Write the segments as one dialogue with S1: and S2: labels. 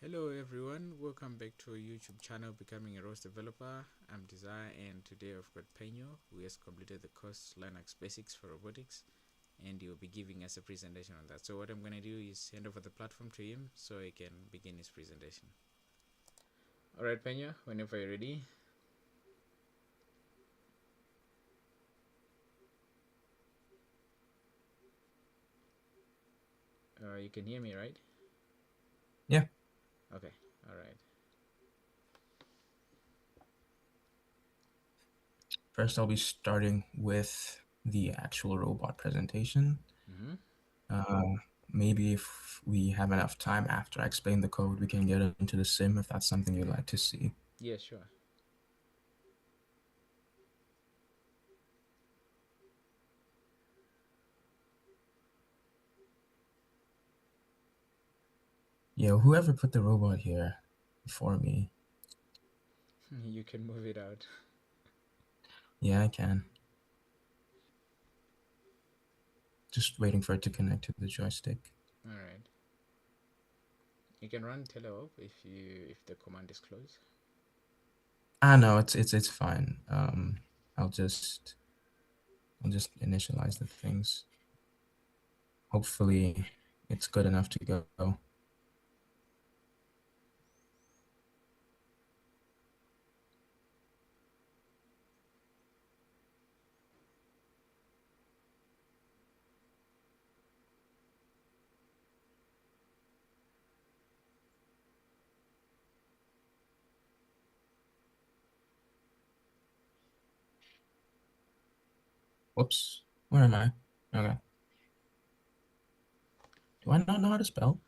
S1: Hello everyone, welcome back to our YouTube channel Becoming a ROS Developer. I'm Desire and today I've got Phenyo who has completed the course Linux Basics for Robotics and he'll be giving us a presentation on that. So what I'm going to do is hand over the platform to him so he can begin his presentation. Alright Phenyo, whenever you're ready. You can hear me, right?
S2: Yeah.
S1: Okay, alright.
S2: First, I'll be starting with the actual robot presentation.
S1: Mm-hmm.
S2: Uh, Maybe if we have enough time after I explain the code, we can get into the sim if that's something you'd like to see.
S1: Yeah, sure.
S2: Yo, whoever put the robot here before me.
S1: You can move it out.
S2: Yeah, I can. Just waiting for it to connect to the joystick.
S1: Alright. You can run teleop if the command is closed.
S2: Ah, no, it's fine. I'll just initialize the things. Hopefully, it's good enough to go. Whoops. Where am I? Okay. Do I not know how to spell?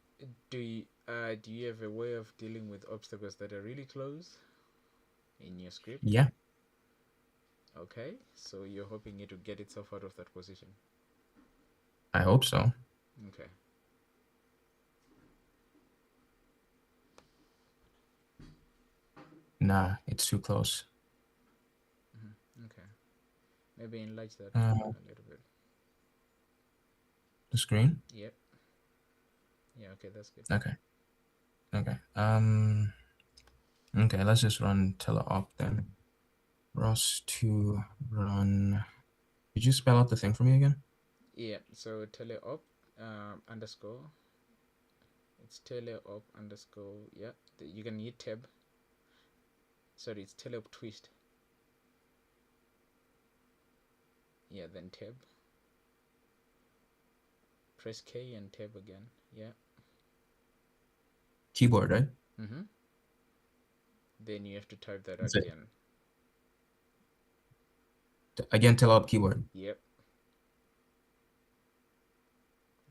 S1: Do you have a way of dealing with obstacles that are really close in your script?
S2: Yeah,
S1: Okay, so you're hoping it to get itself out of that position.
S2: I hope so.
S1: Okay.
S2: Nah, it's too close.
S1: Okay. Maybe enlarge that
S2: Uh,
S1: a little bit.
S2: the screen?
S1: Yep. Yeah. Okay, that's good.
S2: Okay. Okay. Okay, let's just run teleop then. Ross to run. Could you spell out the thing for me again?
S1: Yeah. So teleop underscore. It's teleop underscore. Yeah. You can hit tab. Sorry, it's teleop twist. Yeah. Then tab. Press K and tab again. Yeah.
S2: Keyboard, right?
S1: Mhm. Then you have to type that
S2: That's it.
S1: again.
S2: Again, teleop keyboard.
S1: Yep.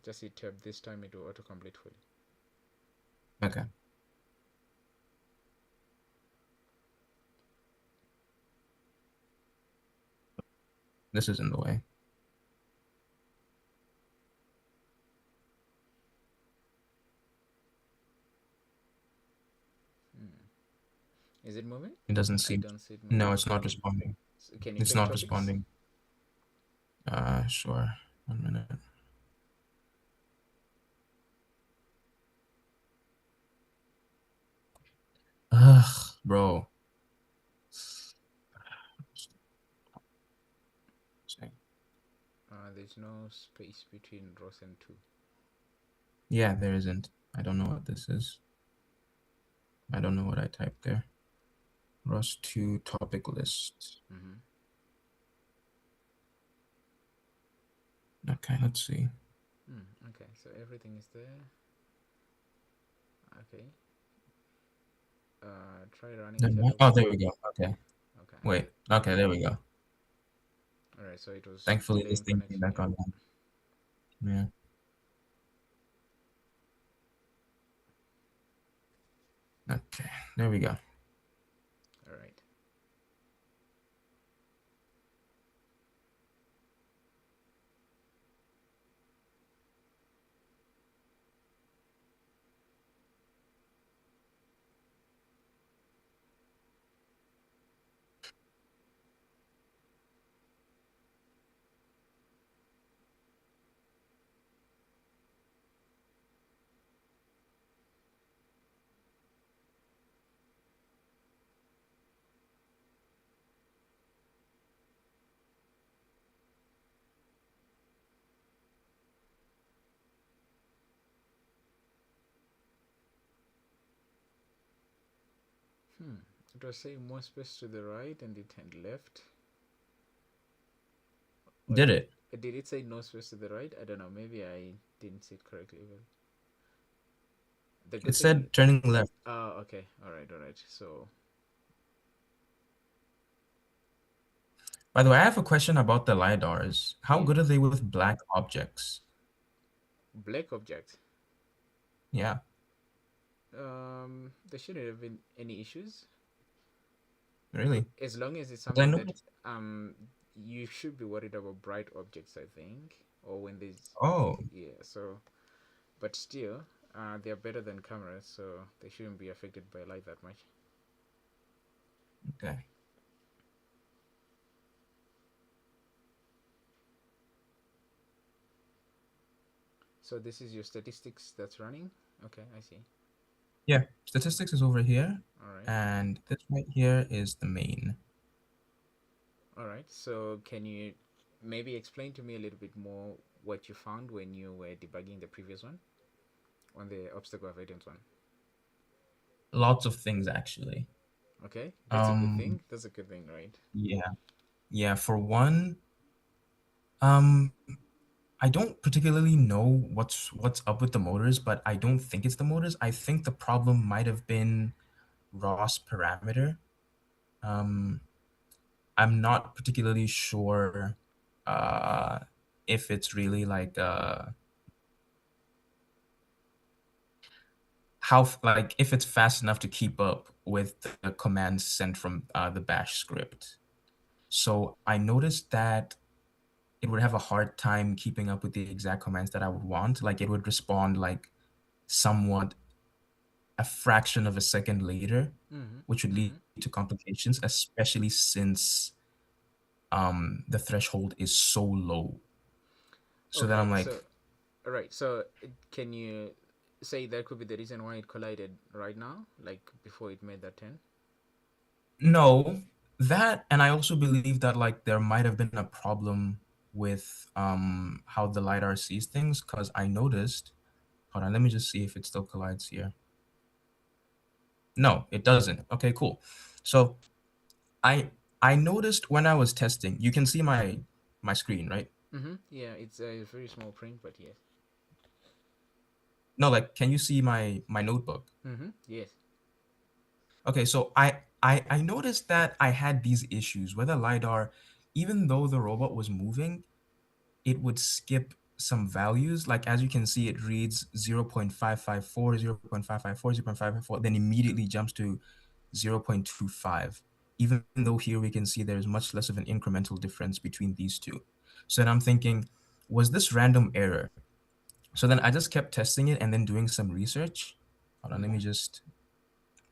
S1: Just hit tab. This time it will autocomplete for you.
S2: Okay. This is in the way.
S1: Is it moving?
S2: It doesn't
S1: I
S2: seem.
S1: don't see it
S2: No,
S1: moving.
S2: it's not responding.
S1: So can you
S2: It's
S1: check
S2: not
S1: topics?
S2: responding. Sure. 1 minute. Ugh, bro.
S1: There's no space between rows and two.
S2: Yeah, there isn't. I don't know what this is. I don't know what I typed there. Ross to topic list.
S1: Mm-hmm.
S2: Okay, let's see.
S1: Okay, so everything is there. Okay. Try running teleop.
S2: Oh, there we go. Okay.
S1: Okay.
S2: Wait. Okay, there we go.
S1: All right. So it was
S2: Thankfully, this
S1: delaying
S2: thing came
S1: connection.
S2: back
S1: Yeah.
S2: online. Yeah. Okay, there we go.
S1: All right. It was saying more space to the right and it had left. Or
S2: Did it?
S1: did it say no space to the right? I don't know. Maybe I didn't see it correctly. But the good
S2: It
S1: thing.
S2: said turning left.
S1: Oh, okay. All right. All right. So
S2: By the way, I have a question about the LiDARs. How
S1: yeah,
S2: good are they with black objects?
S1: black object.
S2: Yeah,
S1: There shouldn't have been any issues.
S2: really.
S1: As long as it's
S2: Because I
S1: something that
S2: noticed.
S1: you should be worried about bright objects, I think, or when there's
S2: Oh,
S1: yeah. So, but still, they are better than cameras, so they shouldn't be affected by light that much.
S2: okay.
S1: So this is your statistics that's running. Okay, I see.
S2: Yeah, statistics is over here,
S1: All right,
S2: and this right here is the main.
S1: all right. So can you maybe explain to me a little bit more what you found when you were debugging the previous one on the obstacle avoidance one?
S2: Lots of things actually.
S1: Okay, that's a good
S2: Um,
S1: thing. That's a good thing, right?
S2: yeah, yeah. For one, um, I don't particularly know what's up with the motors, but I don't think it's the motors. I think the problem might have been Ross parameter. Um, I'm not particularly sure uh, if it's really like like if it's fast enough to keep up with the commands sent from the bash script. So I noticed that it would have a hard time keeping up with the exact commands that I would want. Like it would respond like somewhat a fraction of a second later,
S1: Mm-hmm.
S2: which would lead
S1: Mm-hmm.
S2: to complications, especially since the threshold is so low. So then I'm
S1: Okay,
S2: like,
S1: so all right, so can you say that could be the reason why it collided right now, like before it made that turn?
S2: no, that, and I also believe that like there might have been a problem with how the lidar sees things because I noticed. Hold on, let me just see if it still collides here. No, it doesn't. Okay, cool. So I I noticed when I was testing, you can see my screen, right?
S1: Mm-hmm. Yeah, it's a very small print, but yes.
S2: No, like can you see my notebook?
S1: Mm-hmm. Yes.
S2: Okay, so I noticed that I had these issues where the lidar, even though the robot was moving, it would skip some values. Like as you can see, it reads 0.554, 0.554, 0.554, then immediately jumps to 0.25, even though here we can see there's much less of an incremental difference between these two. So then I'm thinking, was this random error? So then I just kept testing it and then doing some research. Hold on,
S1: Mm-hmm.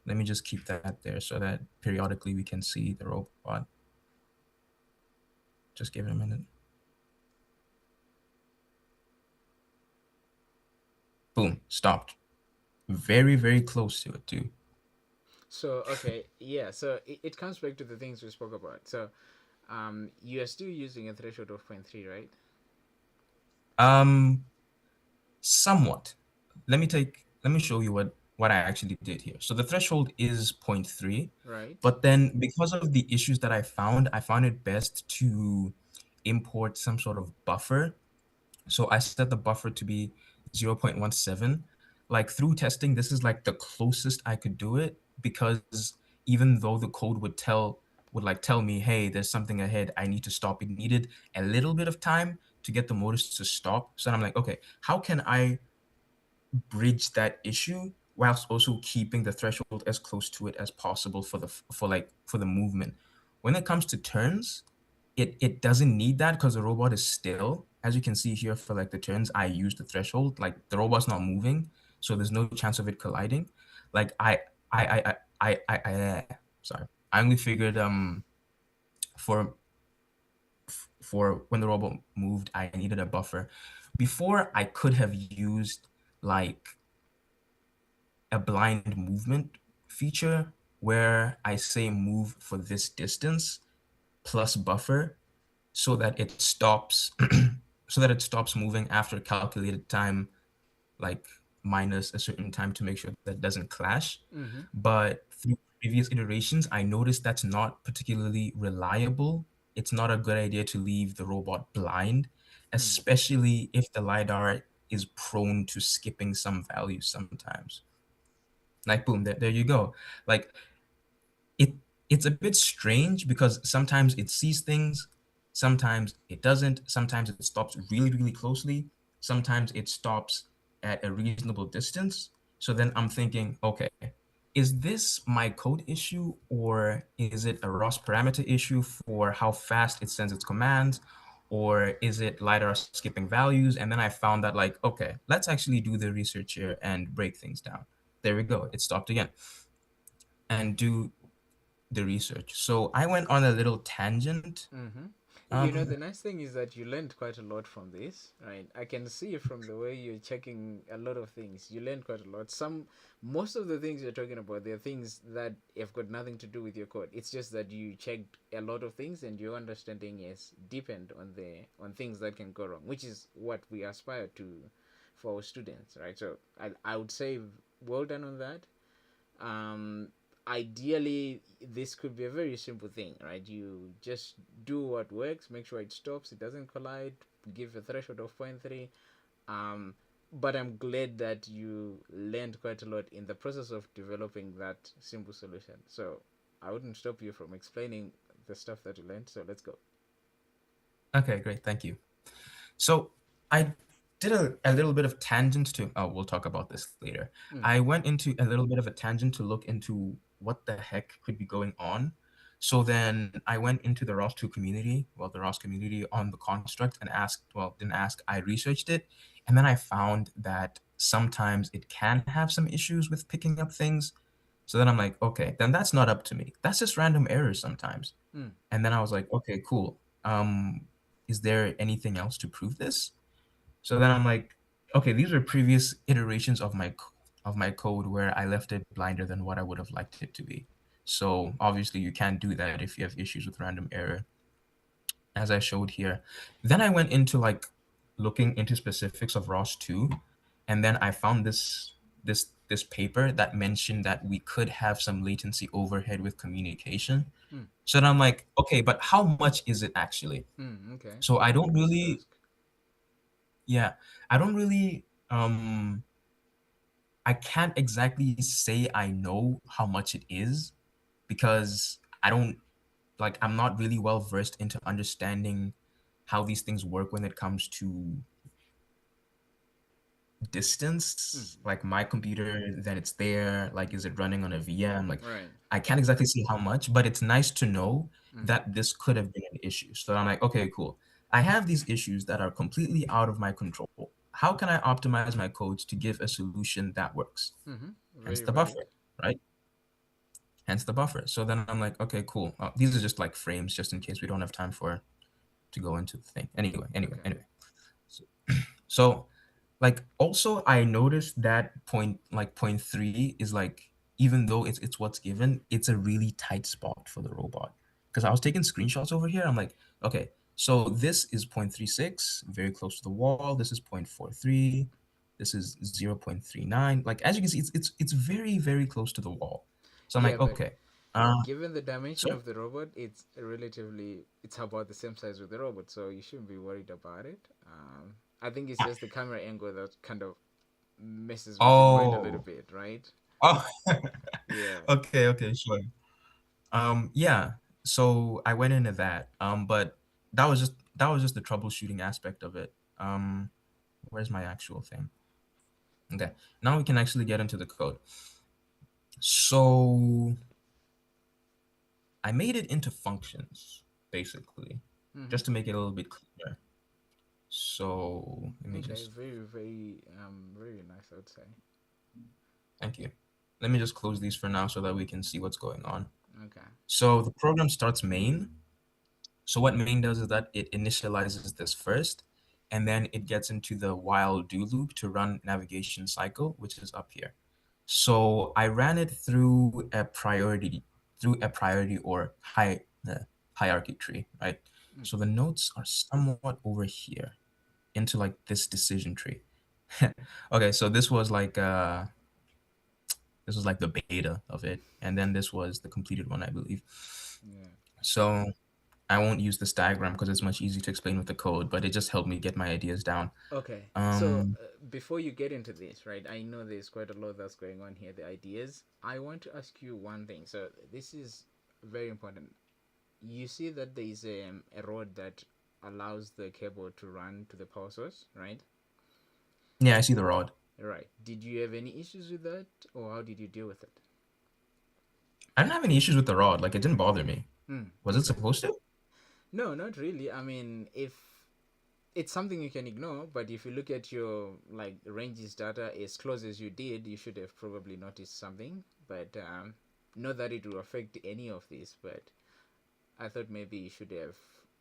S2: let me just keep that there so that periodically we can see the robot. Just give it a minute. Boom, stopped. Very, very close to it too.
S1: So okay, yeah. So it comes back to the things we spoke about. So you are still using a threshold of 0.3, right?
S2: Um, Somewhat. Let me show you what I actually did here. So the threshold is zero point 0.3,
S1: Right.
S2: but then because of the issues that I found it best to import some sort of buffer. So I set the buffer to be 0.17. Like through testing, this is like the closest I could do it because even though the code would like tell me, hey, there's something ahead, I need to stop. It needed a little bit of time to get the motors to stop. So I'm like, okay, how can I bridge that issue whilst also keeping the threshold as close to it as possible for the movement? When it comes to turns, it doesn't need that because the robot is still. As you can see here for like the turns, I use the threshold. Like the robot's not moving, so there's no chance of it colliding. Like I sorry. I only figured for for when the robot moved, I needed a buffer. Before I could have used like a blind movement feature where I say move for this distance plus buffer so that it stops so that it stops moving after a calculated time, like minus a certain time to make sure that it doesn't clash.
S1: Mm-hmm.
S2: But through previous iterations, I noticed that's not particularly reliable. It's not a good idea to leave the robot blind,
S1: Mm.
S2: especially if the LiDAR is prone to skipping some values sometimes. Like, boom, there you go. Like, it it's a bit strange because sometimes it sees things, sometimes it doesn't, sometimes it stops really, really closely, sometimes it stops at a reasonable distance. So then I'm thinking, okay, is this my code issue or is it a ROS parameter issue for how fast it sends its commands? Or is it LiDAR skipping values? And then I found that, like, okay, let's actually do the research here and break things down. There we go. It stopped again. And do the research. So I went on a little tangent.
S1: Mm-hmm. You know,
S2: Um,
S1: the nice thing is that you learned quite a lot from this, right? I can see from the way you're checking a lot of things. You learned quite a lot. Most of the things you're talking about, they're things that have got nothing to do with your code. It's just that you checked a lot of things, and your understanding is deepened on things that can go wrong, which is what we aspire to for our students, right? So I would say well done on that. um Ideally, this could be a very simple thing, right? You just do what works, make sure it stops, it doesn't collide, give a threshold of point 0.3. But I'm glad that you learned quite a lot in the process of developing that simple solution. So I wouldn't stop you from explaining the stuff that you learned, so let's go.
S2: okay, great. Thank you. So I did a little bit of tangent to, oh, we'll talk about this later.
S1: Mm.
S2: I went into a little bit of a tangent to look into what the heck could be going on. So then I went into the ROS2 community, well, the ROS community on the construct and asked, well, didn't ask, I researched it. And then I found that sometimes it can have some issues with picking up things. So then I'm like, okay, then that's not up to me. That's just random errors sometimes.
S1: Mm.
S2: And then I was like, okay, cool. Is there anything else to prove this? So then I'm like, okay, these are previous iterations of of my code where I left it blinder than what I would have liked it to be. So obviously you can't do that if you have issues with random error, as I showed here. Then I went into like looking into specifics of ROS 2, and then I found this paper that mentioned that we could have some latency overhead with communication.
S1: Mm.
S2: So then I'm like, okay, but how much is it actually?
S1: Okay,
S2: So I don't
S1: good place to
S2: really,
S1: ask.
S2: yeah, I don't really, I can't exactly say I know how much it is because I don't, like, I'm not really well versed into understanding how these things work when it comes to distance.
S1: Mm.
S2: Like my computer, then it's there. Like, is it running on a VM? Like,
S1: Right.
S2: I can't exactly say how much, but it's nice to know
S1: Mm-hmm.
S2: that this could have been an issue. So I'm like, okay, cool. I have these issues that are completely out of my control. How can I optimize my codes to give a solution that works?
S1: Mm-hmm.
S2: Hence
S1: Very
S2: the buffer,
S1: valid.
S2: right? Hence the buffer. So then I'm like, okay, cool. These are just like frames, just in case we don't have time for to go into the thing.
S1: Okay.
S2: Anyway. So, so like also I noticed that point 3 is like, even though it's what's given, it's a really tight spot for the robot. Because I was taking screenshots over here. I'm like, okay, so this is 0.36, very close to the wall. This is 0.43. This is 0.39. Like, as you can see, it's very, very close to the wall. So I'm
S1: Yeah,
S2: like,
S1: but
S2: okay.
S1: given the dimension
S2: So
S1: of the robot, it's about the same size with the robot, so you shouldn't be worried about it. I think it's just the camera angle that kind of messes with your mind a little
S2: oh
S1: bit, right?
S2: oh
S1: Yeah.
S2: okay, sure. Yeah. So I went into that. But that was just the troubleshooting aspect of it. Where's my actual thing? Okay. Now we can actually get into the code. So I made it into functions, basically,
S1: Mm-hmm.
S2: just to make it a little bit clearer. So let me
S1: Okay.
S2: just
S1: Very nice, I would say.
S2: thank you. Let me just close these for now so that we can see what's going on.
S1: Okay.
S2: So the program starts main. So what main does is that it initializes this first, and then it gets into the while do loop to run navigation cycle, which is up here. So I ran it through a priority or hierarchy tree, right? So
S1: Mm-hmm.
S2: the nodes are somewhat over here into like this decision tree. Okay, so this was like This was like the beta of it, and then this was the completed one, I believe.
S1: Yeah.
S2: So I won't use this diagram because it's much easier to explain with the code, but it just helped me get my ideas down.
S1: Okay. So
S2: Um,
S1: before you get into this, right? I know there's quite a lot that's going on here. The ideas. I want to ask you one thing. So this is very important. You see that there is a rod that allows the cable to run to the power source, right?
S2: yeah, I see the rod.
S1: Right. Did you have any issues with that, or how did you deal with it?
S2: I didn't have any issues with the rod. Like it didn't bother me.
S1: Hmm.
S2: Was it
S1: Okay.
S2: supposed to?
S1: No, not really. I mean, if it's something you can ignore, but if you look at your like ranges data as close as you did, you should have probably noticed something. But not that it will affect any of this, but I thought maybe you should have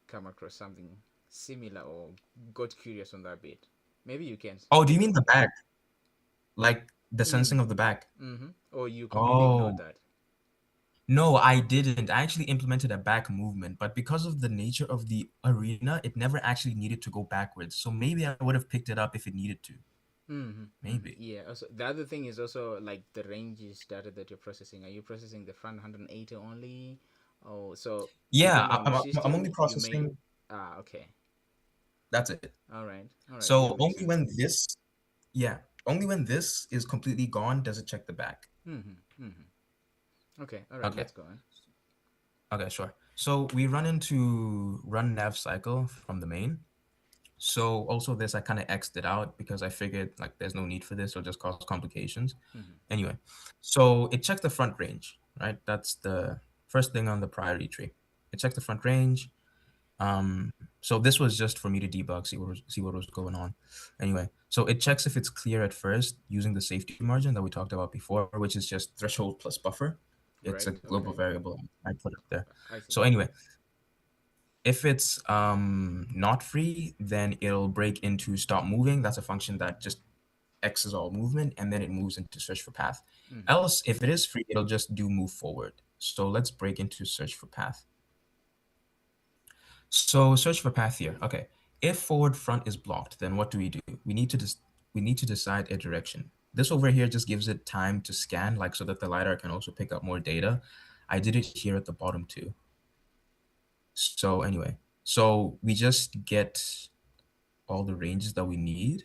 S1: come across something similar or got curious on that bit. Maybe you can.
S2: Oh, do you mean the back? Like the
S1: Mm.
S2: sensing of the back?
S1: Mm-hmm. Or you completely ignored
S2: Oh,
S1: that.
S2: no, I didn't. I actually implemented a back movement, but because of the nature of the arena, it never actually needed to go backwards. So maybe I would have picked it up if it needed to.
S1: Mm-hmm, mm-hmm.
S2: Maybe.
S1: Yeah. Also, the other thing is also like the ranges data that you're processing. Are you processing the front 180 only? Oh, so
S2: Yeah,
S1: depending on your
S2: I'm
S1: system,
S2: only
S1: you may.
S2: processing.
S1: Ah, okay.
S2: That's it.
S1: All right. All right. Yeah,
S2: So
S1: makes
S2: only
S1: sense.
S2: when this, yeah, only when this is completely gone does it check the back.
S1: Mm-hmm. Mm-hmm. Okay. All right.
S2: Okay.
S1: Let's go on.
S2: Okay, sure. So we run into run nav cycle from the main. So also this I kind of X'd it out because I figured like there's no need for this, it'll just cause complications.
S1: Mm-hmm.
S2: Anyway, so it checks the front range, right? That's the first thing on the priority tree. It checks the front range. Um, so this was just for me to debug, see what was going on. Anyway, so it checks if it's clear at first using the safety margin that we talked about before, which is just threshold plus buffer. It's a
S1: Right.
S2: global
S1: Okay.
S2: variable I put up there.
S1: I see.
S2: So anyway, if it's not free, then it'll break into stop moving. That's a function that just X's all movement, and then it moves into search for path.
S1: Mm-hmm.
S2: Else, if it is free, it'll just do move forward. So let's break into search for path. So search for path here. Okay. If forward front is blocked, then what do? We need to decide a direction. This over here just gives it time to scan, like so that the LiDAR can also pick up more data. I did it here at the bottom too. So anyway, so we just get all the ranges that we need.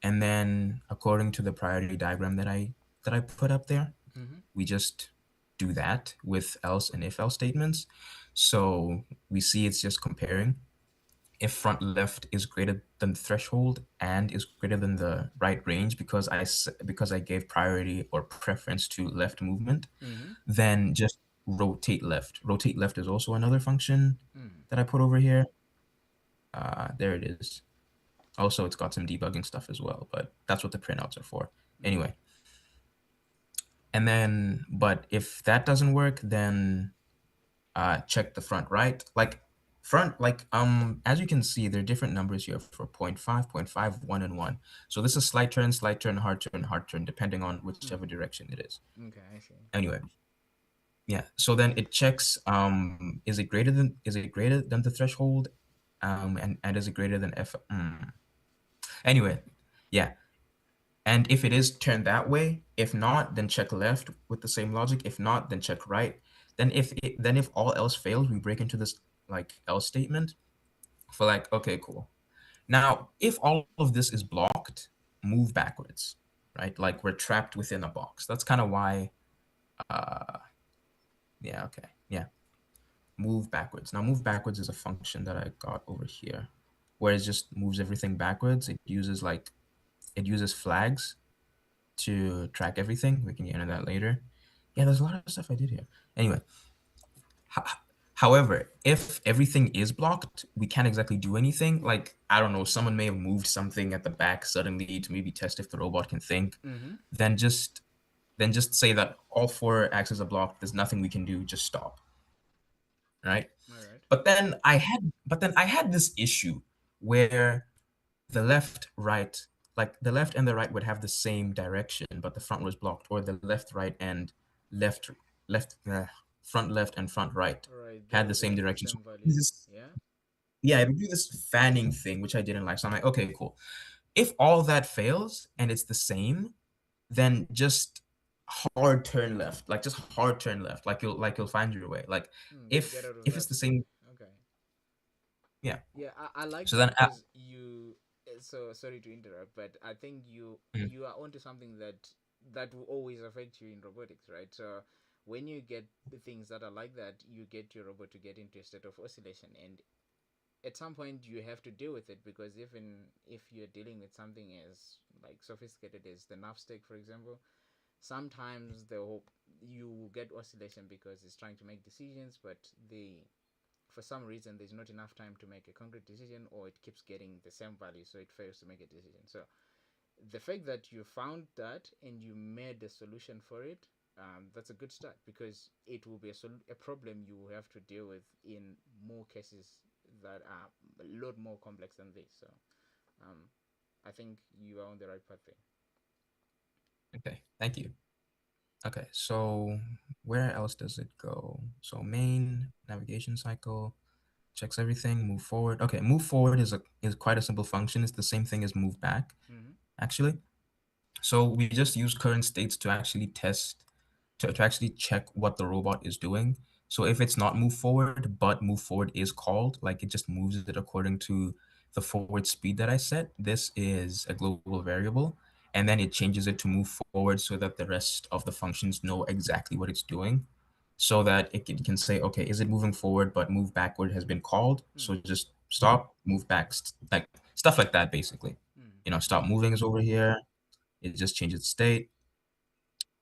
S2: And then according to the priority diagram that I put up there,
S1: Mm-hmm.
S2: we just do that with else and if else statements. So we see it's just comparing if front left is greater than the threshold and is greater than the right range because I gave priority or preference to left movement,
S1: Mm-hmm.
S2: then just rotate left. Rotate left is also another function
S1: Mm-hmm.
S2: that I put over here. There it is. Also, it's got some debugging stuff as well, but that's what the printouts are for.
S1: Mm-hmm.
S2: Anyway, and then, but if that doesn't work, then check the front right. Like front, like as you can see, there are different numbers here for 0.5, 0.5, 1, and 1. So this is slight turn, hard turn, depending on whichever
S1: Mm-hmm.
S2: direction it is.
S1: Okay, I see.
S2: Anyway, yeah. So then it checks is it greater than the threshold? And is it greater than F? Anyway, yeah. And if it is, turn that way. If not, then check left with the same logic. If not, then check right. Then if all else fails, we break into this like else statement for like, okay, cool. Now, if all of this is blocked, move backwards, right? Like we're trapped within a box. That's kind of why, uh, yeah, okay, yeah. Move backwards. Now, move backwards is a function that I got over here, where it just moves everything backwards. It uses flags to track everything. We can get into that later. Yeah, there's a lot of stuff I did here. Anyway, however, if everything is blocked, we can't exactly do anything. Like, I don't know, someone may have moved something at the back suddenly to maybe test if the robot can think.
S1: Mm-hmm.
S2: Then just say that all four axes are blocked. There's nothing we can do. Just stop. Right?
S1: All right.
S2: But then I had this issue where the left, right, like the left and the right would have the same direction, but the front was blocked, or the left, right, and left, left, front, left, and front, right
S1: All right.
S2: had the
S1: They
S2: same
S1: have the
S2: direction. So
S1: same values. Yeah.
S2: yeah, it would do this fanning thing, which I didn't like. So I'm like, okay, cool. If all that fails and it's the same, then just hard turn left, like just hard turn left, like you'll find your way. Like
S1: Get out of
S2: if it's
S1: that
S2: the
S1: speed.
S2: same,
S1: Okay.
S2: yeah.
S1: Yeah, I like
S2: So
S1: that
S2: then,
S1: because you. So sorry to interrupt, but I think
S2: mm,
S1: you are onto something that will always affect you in robotics, right? So when you get the things that are like that, you get your robot to get into a state of oscillation, and at some point you have to deal with it because even if you're dealing with something as like sophisticated as the nav stick, for example, sometimes you get oscillation because it's trying to make decisions, but the for some reason there's not enough time to make a concrete decision, or it keeps getting the same value, so it fails to make a decision. So the fact that you found that and you made a solution for it, that's a good start because it will be a problem you will have to deal with in more cases that are a lot more complex than this. So um, I think you are on the right path there.
S2: okay, thank you. Okay, so where else does it go? So main navigation cycle checks everything, move forward. Okay, move forward is quite a simple function. It's the same thing as move back,
S1: Mm-hmm.
S2: actually. So we just use current states to actually test, to actually check what the robot is doing. So if it's not move forward, but move forward is called, like it just moves it according to the forward speed that I set, this is a global variable. And then it changes it to move forward so that the rest of the functions know exactly what it's doing. So that it can say, okay, is it moving forward, but move backward has been called. So
S1: Mm-hmm.
S2: just stop, move back, like stuff like that, basically. Stop moving is over here. It just changes state.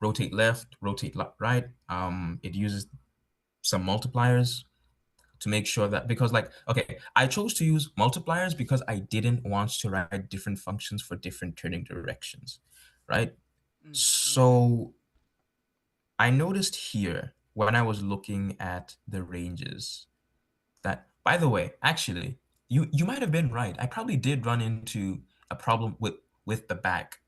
S2: Rotate left, rotate right. It uses some multipliers to make sure that, because like, okay, I chose to use multipliers because I didn't want to write different functions for different turning directions, right?
S1: Okay.
S2: So I noticed here when I was looking at the ranges that, by the way, actually, you might have been right. I probably did run into a problem with the back,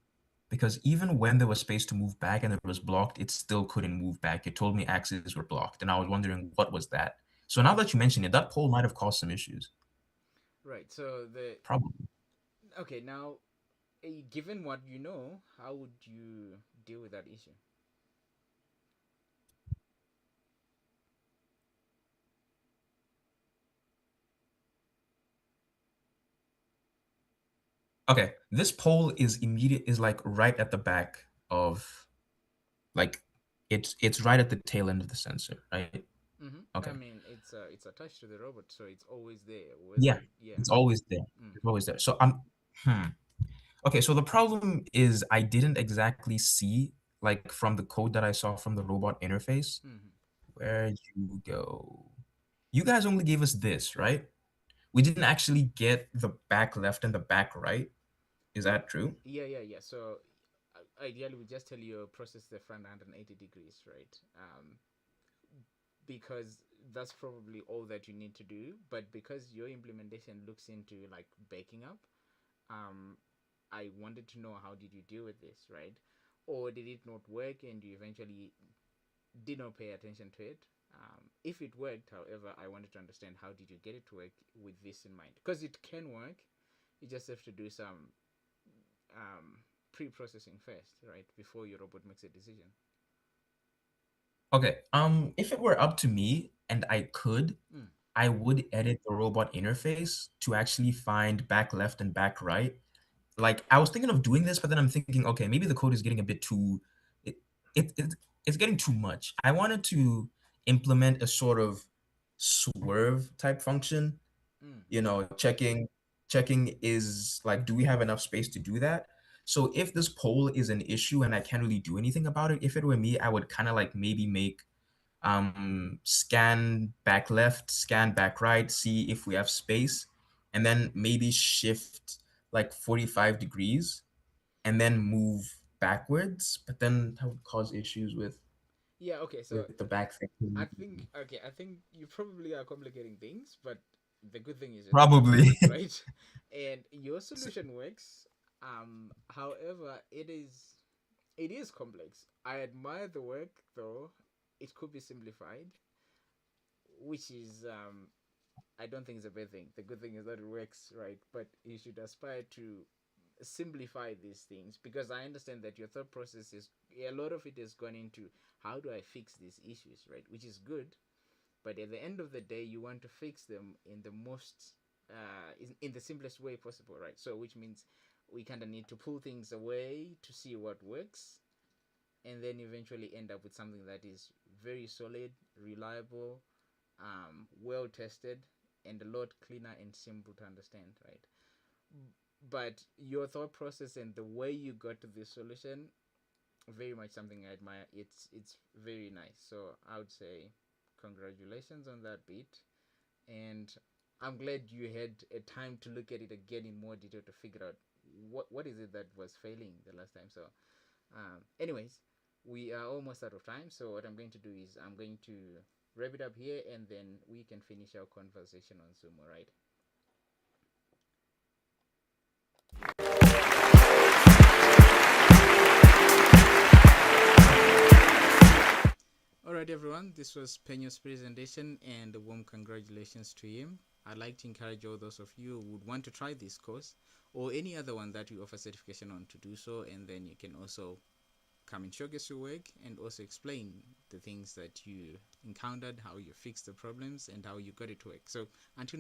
S2: because even when there was space to move back and it was blocked, it still couldn't move back. It told me axes were blocked, and I was wondering what was that. So now that you mention it, that poll might have caused some issues.
S1: Right. So the
S2: Probably.
S1: okay now, given what you know, how would you deal with that issue?
S2: Okay, this poll is like right at the back of, like, it's right at the tail end of the sensor, right?
S1: I
S2: Okay.
S1: mean, it's attached to the robot, so it's always there.
S2: Yeah,
S1: Whether yeah.
S2: it's always there. It's
S1: Mm-hmm.
S2: always there. So hmm. Okay, so the problem is I didn't exactly see, like, from the code that I saw from the robot interface.
S1: Mm-hmm.
S2: Where'd you go? You guys only gave us this, right? We didn't actually get the back left and the back right. Is that true?
S1: Yeah. So ideally, we just tell you process the front 180 degrees, right? Because that's probably all that you need to do. But because your implementation looks into like backing up, um, I wanted to know how did you deal with this, right? Or did it not work and you eventually did not pay attention to it? If it worked, however, I wanted to understand how did you get it to work with this in mind? Because it can work, you just have to do some pre-processing first, right, before your robot makes a decision.
S2: Okay. If it were up to me and I could,
S1: Mm,
S2: I would edit the robot interface to actually find back left and back right. Like, I was thinking of doing this, but then I'm thinking, okay, maybe the code is getting a bit too, it, it it's getting too much. I wanted to implement a sort of swerve type function, checking is like, do we have enough space to do that? So if this poll is an issue and I can't really do anything about it, if it were me, I would kind of like maybe make scan back left, scan back right, see if we have space, and then maybe shift like 45 degrees and then move backwards. But then that would cause issues
S1: yeah. Okay. So
S2: with the back thing.
S1: I think you probably are complicating things, but the good thing is you're thinking
S2: Probably.
S1: about it, right? And your solution works. However, it is complex. I admire the work though. It could be simplified, which is I don't think it's a bad thing. The good thing is that it works, right? But you should aspire to simplify these things because I understand that your thought process is a lot of it has gone into how do I fix these issues, right? Which is good, but at the end of the day, you want to fix them in the most in the simplest way possible, right? So which means we kind of need to pull things away to see what works, and then eventually end up with something that is very solid, reliable, well tested, and a lot cleaner and simple to understand, right? But your thought process and the way you got to this solution, very much something I admire. It's very nice. So I would say congratulations on that bit, and I'm glad you had a time to look at it again in more detail to figure out what is it that was failing the last time. So, anyways, we are almost out of time. So what I'm going to do is I'm going to wrap it up here, and then we can finish our conversation on Zoom. All right. Alright, everyone, this was Phenyo's presentation, and a warm congratulations to him. I'd like to encourage all those of you who would want to try this course or any other one that we offer certification on to do so, and then you can also come and showcase your work and also explain the things that you encountered, how you fixed the problems, and how you got it to work. So until